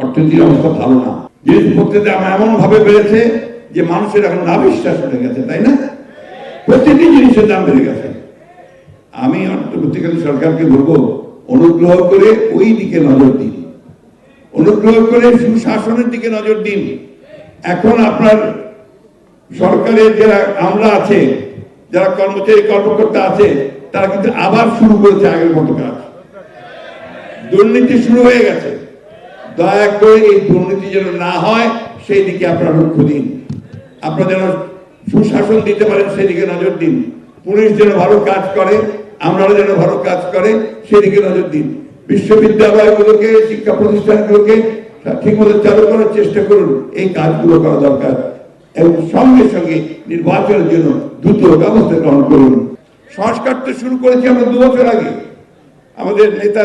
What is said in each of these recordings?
অর্থনীতির অবস্থা ভালো না। জিনিসপত্রের দাম এমন ভাবে বেড়েছে যে মানুষের এখন না বিশ্বাস হয়ে গেছে, তাই না? প্রতিটি জিনিসের দাম বেড়ে গেছে। আমি অন্তর্বর্তীকালীন সরকারকে বলবো, অনুগ্রহ করে ওই দিকে নজর দিন, অনুগ্রহ করে সুশাসনের দিকে নজর দিন। এখন আপনার সরকারের যারা আমলা আছে, যারা কর্মচারী কর্মকর্তা আছে, তারা কিন্তু আবার শুরু করেছে আগের মতো কাজ। দুর্নীতি শুরু হয়ে গেছে। দয়া করে এই দুর্নীতি যেন না হয় সেই দিকে আপনারা লক্ষ্য দিন। আপনারা যেন সুশাসন দিতে পারেন সেদিকে নজর দিন। পুলিশ যেন ভালো কাজ করে, আমরাও যেন ভালো কাজ করে সেদিকে নজর দিন। বিশ্ববিদ্যালয়গুলোকে, শিক্ষা প্রতিষ্ঠানগুলোকে ঠিকমতো চালু করার চেষ্টা করুন। এই কাজগুলো করা দরকার এবং সঙ্গে সঙ্গে নির্বাচনের জন্য দ্রুত ব্যবস্থা গ্রহণ করুন। সংস্কার তো শুরু করেছি আমরা 2 বছর আগে। আমাদের নেতা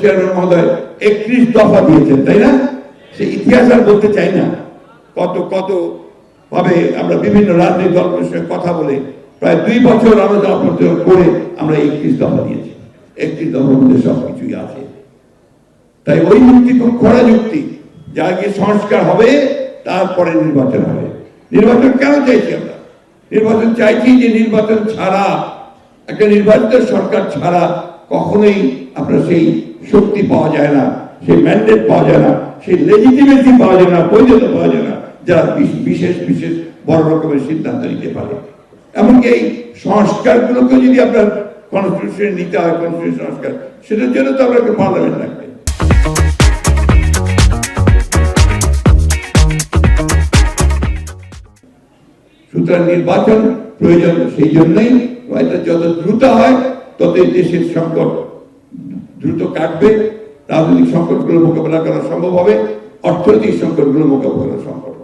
চেয়ারম্যান মহোদয় 31 দফা দিয়েছেন, তাই না? সে ইতিহাস আর বলতে চাই না। কত কত ভাবে আমরা বিভিন্ন রাজনৈতিক দলের সঙ্গে কথা বলে প্রায় 2 বছর আলোচনা করে আমরা 31 দফা দিয়েছি। 31 দফার মধ্যে সবকিছুই আছে। তাই ওই যুক্তি খুব খরা যুক্তি, যা কি সংস্কার হবে তারপরে নির্বাচন হবে। নির্বাচন কেন চাইছি আমরা? নির্বাচন চাইছি যে নির্বাচন ছাড়া, একটা নির্বাচিত সরকার ছাড়া কখনোই আপনার সেই শক্তি পাওয়া যায় না, সেই ম্যান্ডেট পাওয়া যায় না, সেই লেজিটিমেসি পাওয়া যায় না, বৈধতা পাওয়া যায় না, যারা বিশেষ বিশেষ বড় রকমের সিদ্ধান্ত নিতে পারে। এমনকি এই সংস্কারগুলোকে যদি আপনার কনস্টিটিউশনে নিতে হয়, কনস্টিটিউশন সংস্কার, সেটার জন্য তো আপনাকে পার্লামেন্ট লাগবে। সুতরাং নির্বাচন প্রয়োজন, সেই জন্যই এটা যত দ্রুত হয় ততই দেশের সংকট দ্রুত কাটবে, রাজনৈতিক সংকটগুলো মোকাবেলা করা সম্ভব হবে, অর্থনৈতিক সংকটগুলো মোকাবেলা করা সম্ভব।